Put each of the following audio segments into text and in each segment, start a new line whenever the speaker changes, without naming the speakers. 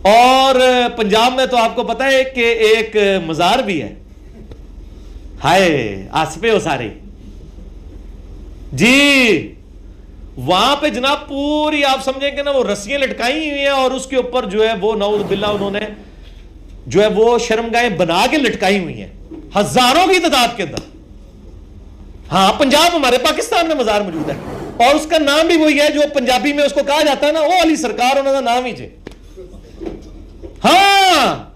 और पंजाब में तो आपको पता है कि एक मजार भी है, हाय आसपे हो सारे जी। वहां पे जनाब पूरी आप समझेंगे ना वो रस्सियां लटकाई हुई हैं और उसके ऊपर जो है वो नऊज़ बिल्लाह उन्होंने जो है वो शर्मगाहें बना के लटकाई हुई हैं हजारों की तादाद के अंदर। हाँ, पंजाब हमारे पाकिस्तान में मजार मौजूद है और उसका नाम भी वही है जो पंजाबी में उसको कहा जाता है ना, वो अली सरकार उन्होंने नाम ही जे। हाँ,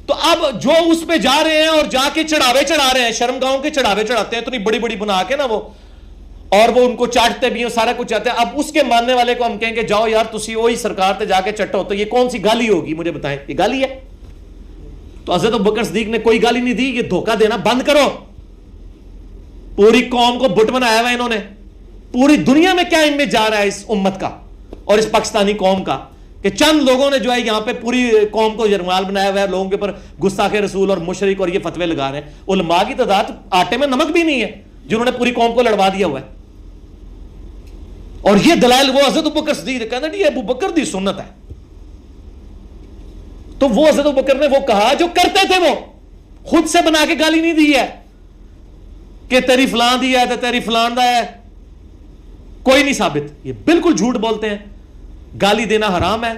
तो अब जो उस पे जा रहे हैं और जाके चढ़ावे चढ़ा रहे हैं, शर्मगाहों के चढ़ावे चढ़ाते हैं इतनी बड़ी बड़ी बना के ना वो, और वो उनको चाटते भी हैं, सारा कुछ चाहते हैं। अब उसके मानने वाले को हम कहेंगे जाओ यार तुसी वही सरकार ते जाके चट्टो, तो ये कौन सी गाली होगी मुझे बताएं, ये गाली है? तो हज़रत अबू बकर सिद्दीक ने कोई गाली नहीं दी, ये धोखा देना बंद करो। पूरी कौम को बुत बनाया हुआ इन्होंने, पूरी दुनिया में क्या इमेज जा रहा है इस उम्मत का और इस पाकिस्तानी कौम का कि चंद लोगों ने जो है यहां पे पूरी कौम को जरमाल बनाया हुआ है, लोगों के ऊपर गुस्ताखे रसूल और मुशरिक और ये फतवे लगा रहे हैं। उलमा की तादाद आटे में नमक भी नहीं है जिन्होंने पूरी कौम को लड़वा दिया हुआ है। और ये दलाइल वो हज़रत अबू बकर सिद्दीक कहते हैं अबू बकर दी सुन्नत है। तो वो हज़रत अबू बकर ने वो कहा जो करते थे, वो खुद से बना के गाली नहीं दी है कि तेरी फलां दी है तो तेरी फलां दा है, कोई नहीं साबित। ये बिल्कुल झूठ बोलते हैं। गाली देना हराम है,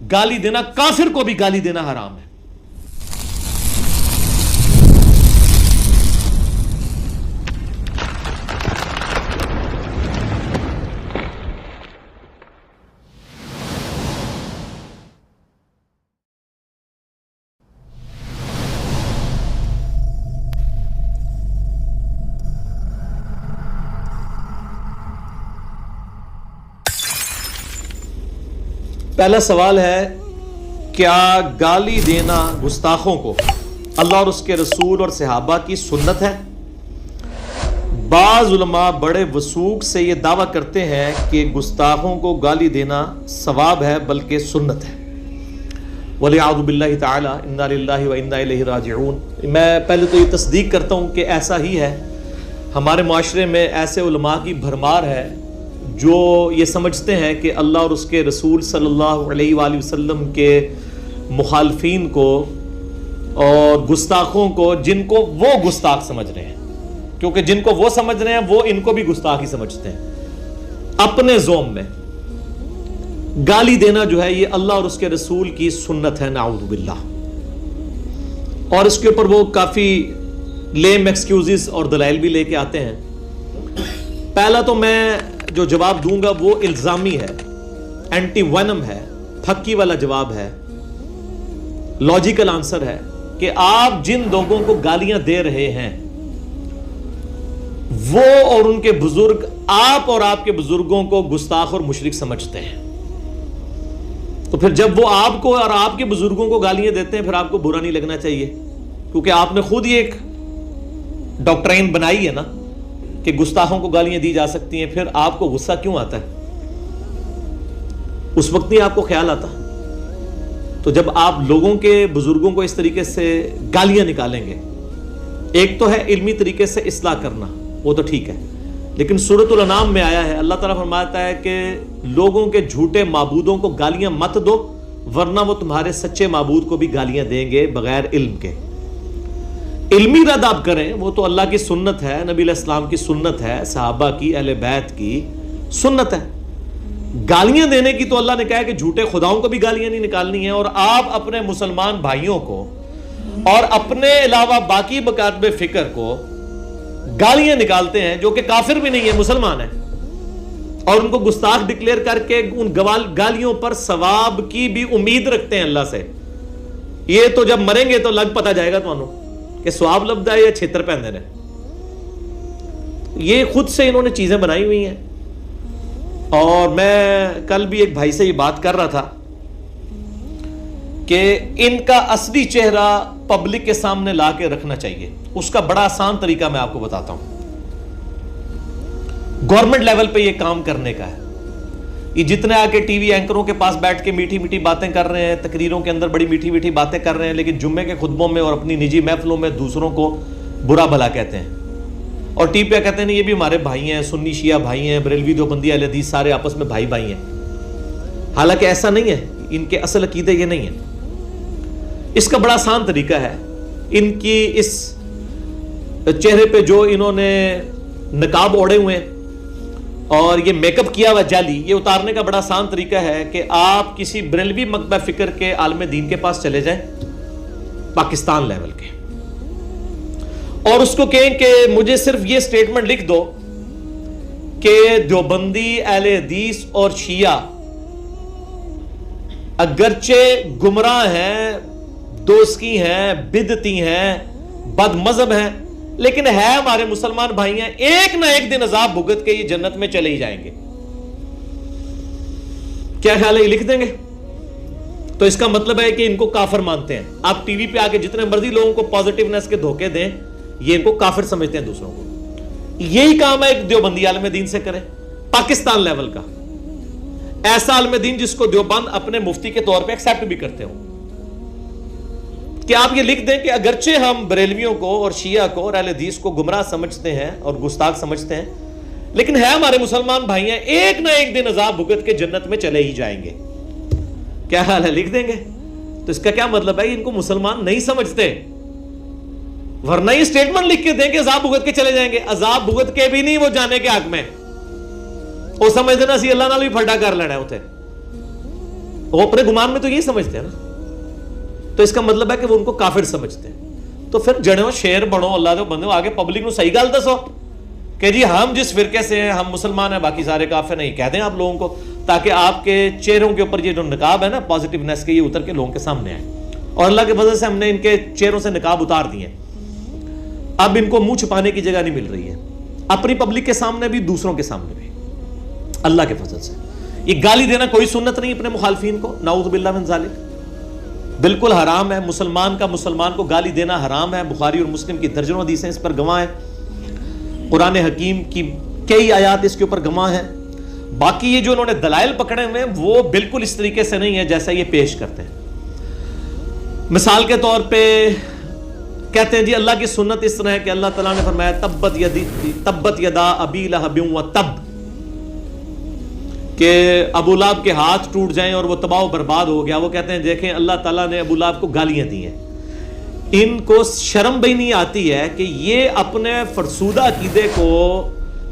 गाली देना काफिर को भी गाली देना हराम है। पहला सवाल है, क्या गाली देना गुस्ताखों को अल्लाह और उसके रसूल और सहाबा की सुन्नत है? बाज़ उलमा बड़े वसूख से यह दावा करते हैं कि गुस्ताखों को गाली देना सवाब है बल्कि सुन्नत है। वलियाउज़ु बिल्लाहि ताला इन्ना लिल्लाहि व इन्ना इलैहि राजिऊन। मैं पहले तो ये तस्दीक करता हूँ कि ऐसा ही है। हमारे माशरे में ऐसे उलमा की भरमार है जो ये समझते हैं कि अल्लाह और उसके रसूल सल्लल्लाहु अलैहि वसल्लम के मुखालफीन को और गुस्ताखों को, जिनको वो गुस्ताख समझ रहे हैं, क्योंकि जिनको वो समझ रहे हैं वो इनको भी गुस्ताख ही समझते हैं, अपने ज़ोम में गाली देना जो है ये अल्लाह और उसके रसूल की सुन्नत है, नाऊज़ु बिल्लाह। और इसके ऊपर वो काफ़ी लेम एक्सक्यूज़ेस और दलाइल भी लेके आते हैं। पहला तो मैं जो जवाब दूंगा वो इल्जामी है, एंटी वनम है, फक्की वाला जवाब है, लॉजिकल आंसर है कि आप जिन लोगों को गालियां दे रहे हैं वो और उनके बुजुर्ग आप और आपके बुजुर्गों को गुस्ताख और मुशरिक समझते हैं। तो फिर जब वो आपको और आपके बुजुर्गों को गालियां देते हैं फिर आपको बुरा नहीं लगना चाहिए, क्योंकि आपने खुद ही एक डॉक्ट्राइन बनाई है ना कि गुस्ताखों को गालियां दी जा सकती हैं। फिर आपको गुस्सा क्यों आता है? उस वक्त नहीं आपको ख्याल आता। तो जब आप लोगों के बुजुर्गों को इस तरीके से गालियां निकालेंगे, एक तो है इल्मी तरीके से इस्लाह करना, वो तो ठीक है, लेकिन सूरतुल अनाम में आया है, अल्लाह ताला फरमाता है कि लोगों के झूठे माबूदों को गालियां मत दो वरना वो तुम्हारे सच्चे माबूद को भी गालियां देंगे बगैर इल्म के। इल्मी रद्द आप करें, वो तो अल्लाह की सुन्नत है, नबी अलैहिस्सलाम की सुन्नत है, सहाबा की, अहले बैत की सुन्नत है। गालियां देने की तो अल्लाह ने कहा है कि झूठे खुदाओं को भी गालियां नहीं निकालनी है। और आप अपने मुसलमान भाइयों को और अपने अलावा बाकी बकातबे फिक्र को गालियां निकालते हैं जो कि काफिर भी नहीं है, मुसलमान है, और उनको गुस्ताख डिक्लेयर करके उन गालियों पर सवाब की भी उम्मीद रखते हैं अल्लाह से। ये तो जब मरेंगे तो लग पता जाएगा तुहानू कि सवाब लब्दा है या छेतर पैंदे ने। ये खुद से इन्होंने चीजें बनाई हुई हैं। और मैं कल भी एक भाई से ये बात कर रहा था कि इनका असली चेहरा पब्लिक के सामने ला के रखना चाहिए। उसका बड़ा आसान तरीका मैं आपको बताता हूं, गवर्नमेंट लेवल पे ये काम करने का है। ये जितने आके टीवी एंकरों के पास बैठ के मीठी मीठी बातें कर रहे हैं, तकरीरों के अंदर बड़ी मीठी मीठी बातें कर रहे हैं, लेकिन जुम्मे के खुतबों में और अपनी निजी महफिलों में दूसरों को बुरा भला कहते हैं और टीवी पे कहते हैं ये भी हमारे भाई हैं, सुन्नी शिया भाई हैं, बरेलवी देवबंदी अहले हदीस सारे आपस में भाई भाई हैं। हालांकि ऐसा नहीं है, इनके असल अकीदे ये नहीं है। इसका बड़ा आसान तरीका है, इनकी इस चेहरे पे जो इन्होंने नकाब ओढ़े हुए हैं और ये मेकअप किया हुआ जाली, ये उतारने का बड़ा आसान तरीका है कि आप किसी बरेलवी मकतब फिक्र के आलम दीन के पास चले जाएं, पाकिस्तान लेवल के, और उसको कहें कि मुझे सिर्फ ये स्टेटमेंट लिख दो कि देवबंदी, अहले हदीस और शिया अगरचे गुमराह हैं, दोस्ती हैं, बिदती हैं, बदमजहब हैं, लेकिन है हमारे मुसलमान भाई हैं, एक ना एक दिन अजाब भुगत के ये जन्नत में चले ही जाएंगे। क्या ख्याल है, ये लिख देंगे? तो इसका मतलब है कि इनको काफिर मानते हैं। आप टीवी पे आके जितने मर्जी लोगों को पॉजिटिवनेस के धोखे दें, ये इनको काफिर समझते हैं दूसरों को। यही काम है एक देवबंदी आलम दीन से करें, पाकिस्तान लेवल का ऐसा आलम दीन जिसको देवबंद अपने मुफ्ती के तौर पे एक्सेप्ट भी करते हो, कि आप ये लिख दें कि अगरचे हम बरेलवियों को और शिया को और अहले हदीस को गुमराह समझते हैं और गुस्ताख समझते हैं, लेकिन है हमारे मुसलमान भाई हैं, एक ना एक दिन अजाब भुगत के जन्नत में चले ही जाएंगे। क्या हाल है, लिख देंगे? तो इसका क्या मतलब है, इनको मुसलमान नहीं समझते, वरना ये स्टेटमेंट लिख के दें कि अजाब भुगत के चले जाएंगे। अजाब भुगत के भी नहीं वो जाने के हक में, वो समझते ना सी अल्लाह नाल भी फटा कर लेना है उसे, वो अपने गुमान में तो यही समझते हैं ना। तो इसका मतलब है कि वो उनको काफिर समझते हैं। तो फिर जड़ो शेर बनो, अल्लाह दे बंदे, आगे पब्लिक को सही गल दसो कि जी हम जिस फिरके से हैं हम मुसलमान हैं, बाकी सारे काफिर नहीं, कह दें आप लोगों को, ताकि आपके चेहरों के ऊपर ये जो निकाब है ना पॉजिटिवनेस के, ये उतर के लोगों के सामने आए। और अल्लाह के फजल से हमने इनके चेहरों से निकाब उतार दिए, अब इनको मुंह छुपाने की जगह नहीं मिल रही है, अपनी पब्लिक के सामने भी, दूसरों के सामने भी, अल्लाह के फजल से। ये गाली देना कोई सुन्नत नहीं अपने मुखालफीन को, नाऊज़ बिल्लाह मिन ज़ालिक, बिल्कुल हराम है। मुसलमान का मुसलमान को गाली देना हराम है। बुखारी और मुस्लिम की दर्जनों हदीसें इस पर गवाह है, कुरान हकीम की कई आयात इसके ऊपर गवाह है। बाकी ये जो उन्होंने दलाइल पकड़े हुए हैं वो बिल्कुल इस तरीके से नहीं है जैसा ये पेश करते हैं। मिसाल के तौर पे कहते हैं जी अल्लाह की सुन्नत इस तरह है कि अल्लाह ताला ने फरमाया तब्बत यदा अबी लहब व तब, कि अबू लहब के हाथ टूट जाएं और वो तबाह बर्बाद हो गया। वो कहते हैं देखें अल्लाह ताला ने अबू लहब को गालियां दी हैं, इनको शर्म भी नहीं आती है कि ये अपने फरसूदा अकीदे को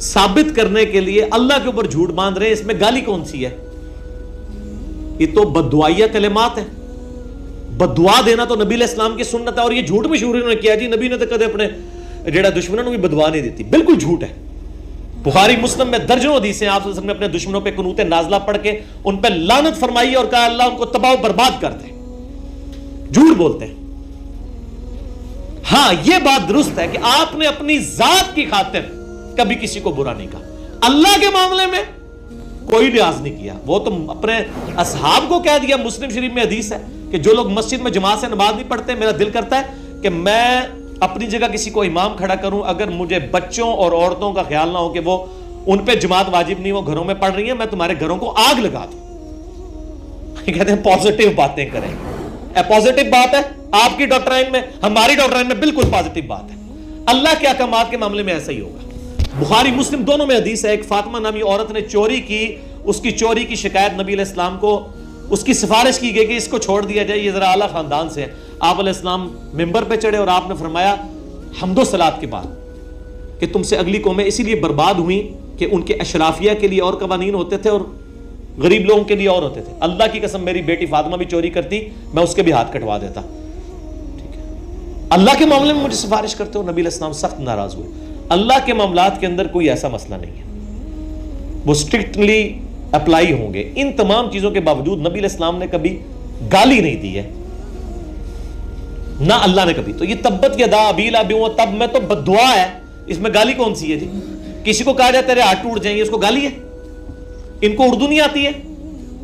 साबित करने के लिए अल्लाह के ऊपर झूठ बांध रहे हैं। इसमें गाली कौन सी है? ये तो बददुआइया कलिमात है। बददुआ देना तो नबी इस्लाम की सुन्नत है, और ये झूठ मशहूर इन्होंने किया जी नबी ने तो कदे अपने जेड़ा दुश्मनों को भी बददुआ नहीं देती, बिल्कुल झूठ है। बुखारी मुस्लिम में दर्जनों हदीसें आप ने अपने दुश्मनों पे कुनूत नाज़िला पढ़ के उन पे लानत फरमाई और कहा अल्लाह उनको तबाह बर्बाद कर दे। झूठ बोलते हैं। हाँ, यह बात दुरुस्त है कि आपने अपनी जात की खातिर कभी किसी को बुरा नहीं कहा, अल्लाह के मामले में कोई लिहाज नहीं किया। वो तो अपने असहाब को कह दिया। मुस्लिम शरीफ में हदीस है कि जो लोग मस्जिद में जमात से नमाज नहीं पढ़ते, मेरा दिल करता है कि मैं अपनी जगह किसी को इमाम खड़ा करूं, अगर मुझे बच्चों और औरतों का ख्याल ना हो कि वो उन पे जमात वाजिब नहीं, वो घरों में पढ़ रही है, मैं तुम्हारे घरों को आग लगा दूं। कहते हैं पॉजिटिव बातें करें। पॉजिटिव बात है आपकी डॉक्ट्राइन में, हमारी डॉक्ट्राइन में बिल्कुल पॉजिटिव बात है। अल्लाह के अहकामात के मामले में ऐसा ही होगा। बुखारी मुस्लिम दोनों में हदीस है, एक फातिमा नामी औरत ने चोरी की, उसकी चोरी की शिकायत नबी अलैहिस्सलाम को, उसकी सिफारिश की गई कि इसको छोड़ दिया जाए, ये जरा आला खानदान से है। आप अलैहिस्सलाम मिंबर पे चढ़े और आपने फरमाया हम्दो सलात के बाद कि तुमसे अगली कौमें इसीलिए बर्बाद हुई कि उनके अशराफिया के लिए और कवानीन होते थे और गरीब लोगों के लिए और होते थे। अल्लाह की कसम मेरी बेटी फातिमा भी चोरी करती, मैं उसके भी हाथ कटवा देता। ठीक है, अल्लाह के मामले में मुझे सिफारिश करते हो? नबी अलैहिस्सलाम सख्त नाराज हुए। अल्लाह के मामलात के अंदर कोई ऐसा मसला नहीं है, वो स्ट्रिक्टली अप्लाई होंगे। इन तमाम चीजों के बावजूद नबी अलैहिस्सलाम ने कभी गाली नहीं दी है, ना अल्लाह ने कभी। तो ये तब्बत यदा अबी लहब व तब में तो बद्दुआ है, इसमें गाली कौन सी है जी? किसी को कहा जाए तेरे हाथ टूट जाएंगे, उसको गाली है? इनको उर्दू नहीं आती है,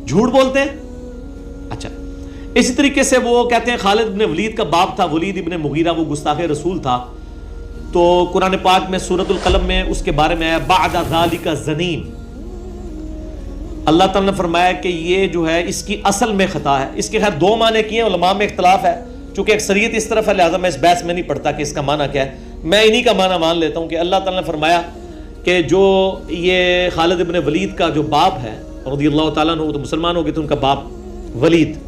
झूठ बोलते हैं। अच्छा, इसी तरीके से वो कहते हैं खालिद इब्न वलीद का बाप था, वलीद इब्न मुगीरा, वो गुस्ताखे रसूल था। तो कुरान पाक में सूरतुल कलम में उसके बारे में है बादा ज़ालिका ज़नीन, अल्लाह ताला ने फरमाया कि ये जो है इसकी असल में खता है। इसके खैर दो माने किए, उलमा में इख्तलाफ है, चूंकि अक्सरियत इस तरफ है लिहाजा मैं इस बहस में नहीं पढ़ता कि इसका माना क्या है। मैं इन्हीं का माना मान लेता हूं कि अल्लाह ताला ने फरमाया कि जो ये खालिद इब्न वलीद का जो बाप है रज़ियल्लाहु ताला अन्हु, तो मुसलमान हो गए तो उनका बाप वलीद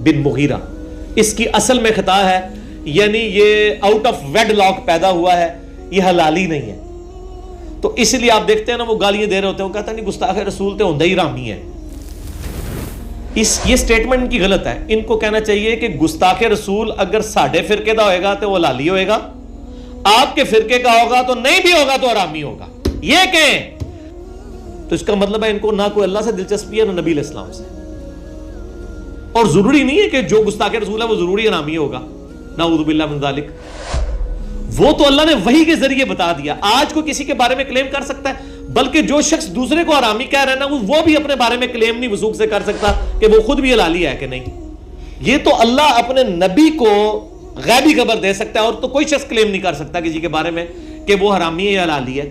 बिन मुगीरा, इसकी असल में खता है, यानी ये आउट ऑफ वेडलॉक पैदा हुआ है, ये हलाली नहीं है। तो इसलिए आप देखते हैं ना वो गालियां दे रहे होते हैं, वो कहता नहीं गुस्ताख रसूल तो होंदा ही रामी है। ये स्टेटमेंट इनकी गलत है। इनको कहना चाहिए कि गुस्ताख रसूल अगर साढ़े फिरके का होएगा तो वो लाली होएगा, आपके फिरके का होगा तो नहीं भी होगा तो हरामी होगा, ये कहें तो इसका मतलब है इनको ना कोई अल्लाह से दिलचस्पी है ना नबी इस्लाम से। और जरूरी नहीं है कि जो गुस्ताख रसूल है वो जरूरी हरामी होगा, नाऊज़ु बिल्लाह मिन ज़ालिक। वो तो अल्लाह ने वही के जरिए बता दिया। आज को किसी के बारे में क्लेम कर सकता है, बल्कि जो शख्स दूसरे को हरामी कह रहा है ना, वो भी अपने बारे में क्लेम नहीं वसूख से कर सकता कि वो खुद भी हलाली है कि नहीं। ये तो अल्लाह अपने नबी को गैबी खबर दे सकता है, और तो कोई शख्स क्लेम नहीं कर सकता किसी के बारे में कि वो हरामी है या हलाली है।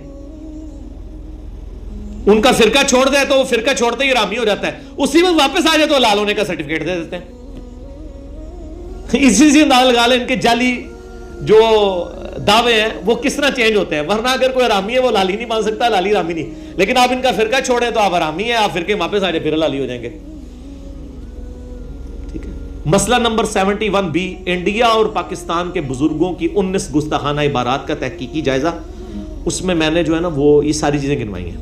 उनका फिरका छोड़ दे तो वो फिरका छोड़ते ही हरामी हो जाता है, उसी वक्त वापस आ जाए तो हलाल होने का सर्टिफिकेट दे देते हैं। इसी से अंदाजा लगा ले इनके जाली जो दावे हैं वो किस तरह चेंज होते हैं। वरना अगर कोई हरामी है वो लाली नहीं मान सकता, लाली हरामी नहीं। लेकिन आप इनका फिरका छोड़े तो आप हरामी है, आप फिरके वापस आ जाए फिर लाली हो जाएंगे। ठीक है। मसला नंबर 71B, इंडिया और पाकिस्तान के बुजुर्गों की 19 गुस्ताखाना इबारात का तहकीकी जायजा। उसमें मैंने जो है ना वो ये सारी चीजें गिनवाई हैं।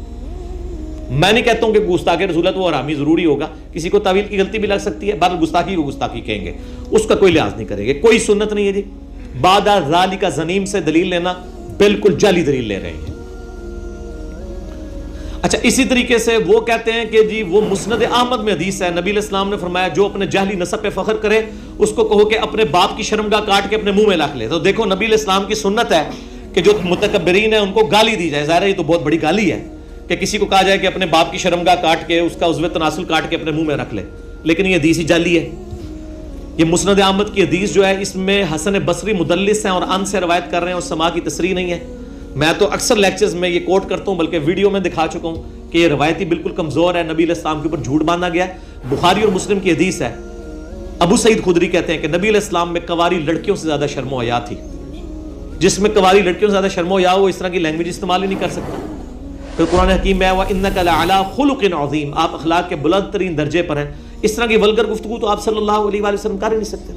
मैं नहीं कहता हूं कि गुस्ताखी रसूल है तो वो हरामी जरूरी होगा, किसी को तावील की गलती भी लग सकती है, बार गुस्ताखी को गुस्ताखी कहेंगे, उसका कोई लिहाज नहीं करेंगे, कोई सुन्नत नहीं है जी। बादा ज़ालिका ज़नीम से दलील लेना बिल्कुल जाली दलील ले रहे हैं। अच्छा, इसी तरीके से वो कहते हैं कि जी वो मुस्नद अहमद में हदीस है, नबी इस्लाम ने फरमाया जो अपने जहली नसब पे फख्र करे उसको कहो कि अपने बाप की शर्मगाह काट के अपने मुंह में रख ले। तो देखो नबी इस्लाम की सुन्नत है कि जो मुतकब्बिरीन है उनको गाली दी जाए। ज़ाहिर है ये तो बहुत बड़ी गाली है कि किसी को कहा जाए कि अपने बाप की शर्मगाह काट के उसका उज़्वे तनासुल काट के अपने मुंह में रख ले, लेकिन ये हदीस ही जाली है। ये मुस्नद अहमद की हदीस जो है इसमें हसन बसरी मुदल्लिस हैं और अन से रवायत कर रहे हैं और समा की तसरीह नहीं है। मैं तो अक्सर लेक्चर्स में ये कोट करता हूं, बल्कि वीडियो में दिखा चुका हूं कि ये रवायती बिल्कुल कमजोर है, नबी इस्लाम के ऊपर झूठ बांधा गया। बुखारी और मुस्लिम की हदीस है, अबू सईद खुदरी कहते हैं कि नबी इस्लाम में कवारी लड़कियों से ज्यादा शर्मो हया थी। जिसमें कवारी लड़कियों से ज्यादा शर्मो हया वो इस तरह की लैंग्वेज इस्तेमाल ही नहीं कर सकता। फिर कुरान हकीम में व इन्नका लअला खुलुकिन अज़ीम, आप अखलाक के बुलंद तरीन दर्जे पर हैं। इस तरह की वल्गर गुफ्तगू तो आप सल्लल्लाहु अलैहि वसल्लम कर ही नहीं सकते।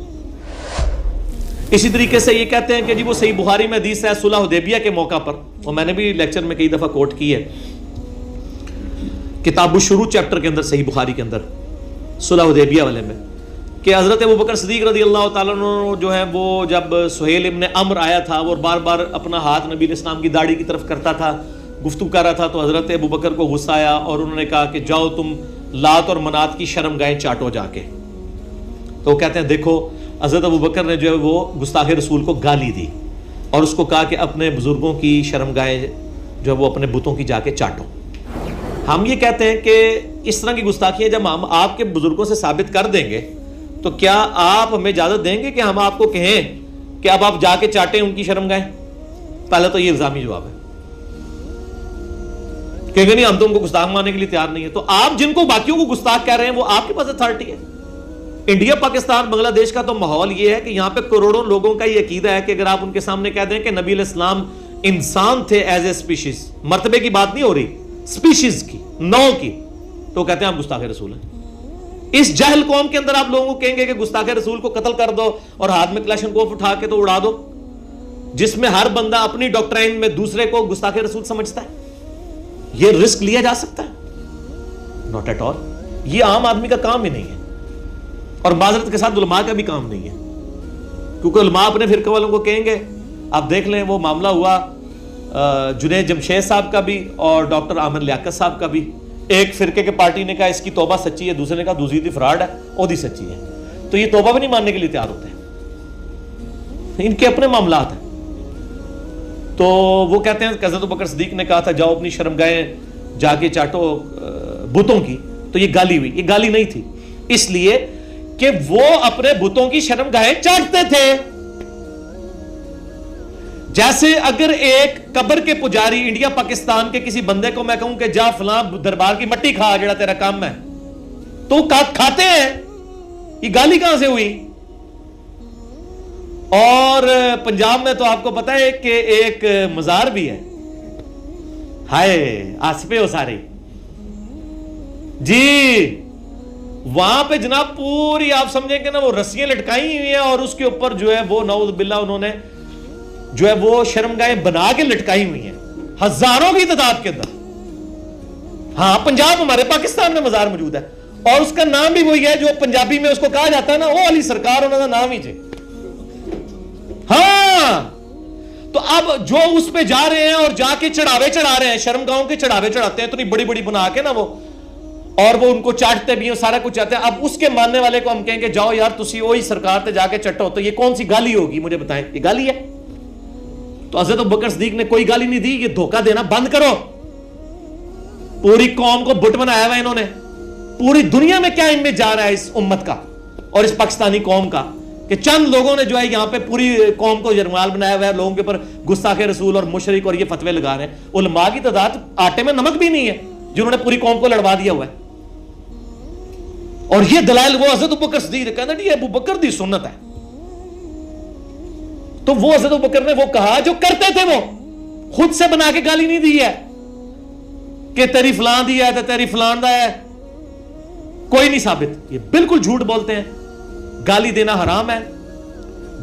इसी तरीके से ये कहते हैं कि जी वो सही बुखारी में हदीस है सुलह हुदैबिया के मौका पर, और मैंने भी लेक्चर में कई दफा कोट की है, किताबुश शुरू चैप्टर के अंदर सही बुखारी के अंदर सुलह हुदैबिया वाले में, कि हजरत अबू बकर सिद्दीक रज़ी अल्लाह ताला अन्हु जो है वो जब सुहेल इब्न अम्र आया था वो बार बार अपना हाथ नबी इस्लाम की दाढ़ी की तरफ करता था, गुफ्तगू कर रहा था, तो हजरत अबू बकर को गुस्सा आया और उन्होंने कहा कि जाओ तुम लात और मनात की शर्मगाहें चाटो जाके। तो वो कहते हैं देखो हजरत अबू बकर ने जो है वो गुस्ताखे रसूल को गाली दी और उसको कहा कि अपने बुजुर्गों की शर्मगाहें जो है वो अपने बुतों की जाके चाटो। हम ये कहते हैं कि इस तरह की गुस्ताखियां जब हम आपके बुजुर्गों से साबित कर देंगे तो क्या आप हमें इजाजत देंगे कि हम आपको कहें कि अब आप जाके चाटें उनकी शर्मगाहें? पहले तो ये इल्जामी जवाब है, कहेंगे नहीं हम तो उनको गुस्ताख मानने के लिए तैयार नहीं है। तो आप जिनको बाकियों को गुस्ताख कह रहे हैं वो आपके पास अथॉरिटी है। इंडिया पाकिस्तान बांग्लादेश का तो माहौल ये है कि यहाँ पे करोड़ों लोगों का ये अकीदा है कि अगर आप उनके सामने कह दें कि नबी इस्लाम इंसान थे एज ए स्पीशीज, मर्तबे की बात नहीं हो रही, स्पीशीज की, नौ की, तो कहते हैं आप गुस्ताखे रसूल हैं। इस जहल कौम के अंदर आप लोगों को कहेंगे कि गुस्ताखे रसूल को कत्ल कर दो और हाथ में क्लैशनकोफ उठा के तो उड़ा दो, जिसमें हर बंदा अपनी डॉक्ट्राइन में दूसरे को गुस्ताखे रसूल समझता है। यह रिस्क लिया जा सकता है? Not at all. यह आम आदमी का काम ही नहीं है और माजरत के साथ उलमा का भी काम नहीं है, क्योंकि उलमा अपने फिरके वालों को कहेंगे। आप देख लें वो मामला हुआ जुनैद जमशेद साहब का भी और डॉक्टर आमिर लियाकत साहब का भी। एक फिरके के पार्टी ने कहा इसकी तौबा सच्ची है, दूसरे ने कहा दूसरी फ्रॉड है, ओदी सच्ची है। तो ये तौबा भी नहीं मानने के लिए तैयार होते हैं, इनके अपने मामलात हैं। तो वो कहते हैं हज़रत अबू बकर सिद्दीक ने कहा था जाओ अपनी शर्मगाहें जाके चाटो बुतों की, तो ये गाली हुई। ये गाली नहीं थी, इसलिए कि वो अपने बुतों की शर्मगाहें चाटते थे। जैसे अगर एक कब्र के पुजारी इंडिया पाकिस्तान के किसी बंदे को मैं कहूं कि जा फलां दरबार की मट्टी खा, जेड़ा तेरा काम है, तो खाते हैं। ये गाली कहां से हुई? और पंजाब में तो आपको पता है कि एक मजार भी है, हाय आसपे हो सारे जी, वहां पे जनाब पूरी आप समझेंगे ना वो रस्सियां लटकाई हुई हैं और उसके ऊपर जो है वो नऊज़ बिल्लाह उन्होंने जो है वो शर्मगाहें बना के लटकाई हुई हैं हजारों की तादाद के अंदर। हाँ, पंजाब हमारे पाकिस्तान में मजार मौजूद है और उसका नाम भी वही है जो पंजाबी में उसको कहा जाता है ना, वो अली सरकार उन्होंने नाम ही जे। हाँ, तो अब जो उस पे जा रहे हैं और जाके चढ़ावे चढ़ा रहे हैं, शर्मगाहों के चढ़ावे चढ़ाते हैं, इतनी बड़ी बड़ी बना के ना वो, और वो उनको चाटते भी हैं, सारा कुछ चाहते हैं। अब उसके मानने वाले को हम कहेंगे जाओ यार तुसी वही सरकार पे जाके चट्टो, तो ये कौन सी गाली होगी मुझे बताएं, ये गाली है? तो हज़रत अबू बकर सिद्दीक ने कोई गाली नहीं दी, ये धोखा देना बंद करो। पूरी कौम को बुत बनाया हुआ इन्होंने, पूरी दुनिया में क्या इमेज जा रहा है इस उम्मत का और इस पाकिस्तानी कौम का कि चंद लोगों ने जो है यहां पे पूरी कौम को जरमाल बनाया हुआ है, लोगों के ऊपर गुस्ताखे रसूल और मुशरिक और ये फतवे लगा रहे हैं। उलमा की तादाद आटे में नमक भी नहीं है जिन्होंने पूरी कौम को लड़वा दिया हुआ है। और ये दलाइल वो हज़रत अबू बकर सिद्दीक कहना जी अबू बकर दी सुन्नत है, तो वो हज़रत अबू बकर ने वो कहा जो करते थे, वो खुद से बना के गाली नहीं दी है कि तेरी फलां दी है तो तेरी फलां दा है, कोई नहीं साबित। ये बिल्कुल झूठ बोलते हैं। गाली देना हराम है,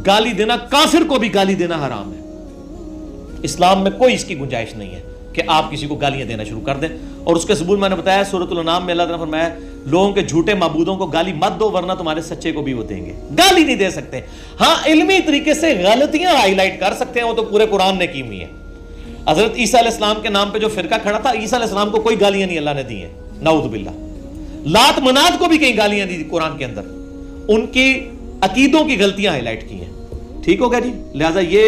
गाली देना काफिर को भी गाली देना हराम है। इस्लाम में कोई इसकी गुंजाइश नहीं है कि आप किसी को गालियां देना शुरू कर दें। और उसके सबूत मैंने बताया सूरतुल अनाम में अल्लाह ताला फरमाया लोगों के झूठे माबूदों को गाली मत दो वरना तुम्हारे सच्चे को भी वो देंगे। गाली नहीं दे सकते, हाँ इल्मी तरीके से गलतियां हाईलाइट कर सकते हैं, वो तो पूरे कुरान ने की हुई है। हजरत ईसा अलैहिस्सलाम के नाम पे जो फिरका खड़ा था, ईसा अलैहिस्सलाम को कोई गालियां नहीं अल्लाह ने दी है, नाउज़ बिल्लाह। लात मनात को भी कई गालियां दी कुरान के अंदर, उनकी अकीदों की गलतियां हाईलाइट की हैं। ठीक हो गया जी। लिहाजा ये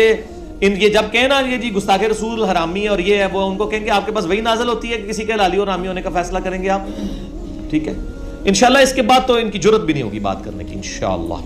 जब कहना ये जी गुस्ताखे रसूल हरामी है और ये है वो, उनको कहेंगे आपके पास वही नाज़िल होती है कि किसी के हलाली और हरामी होने का फैसला करेंगे आप? ठीक है, इंशाल्लाह इसके बाद तो इनकी जरूरत भी नहीं होगी बात करने की इंशाल्लाह।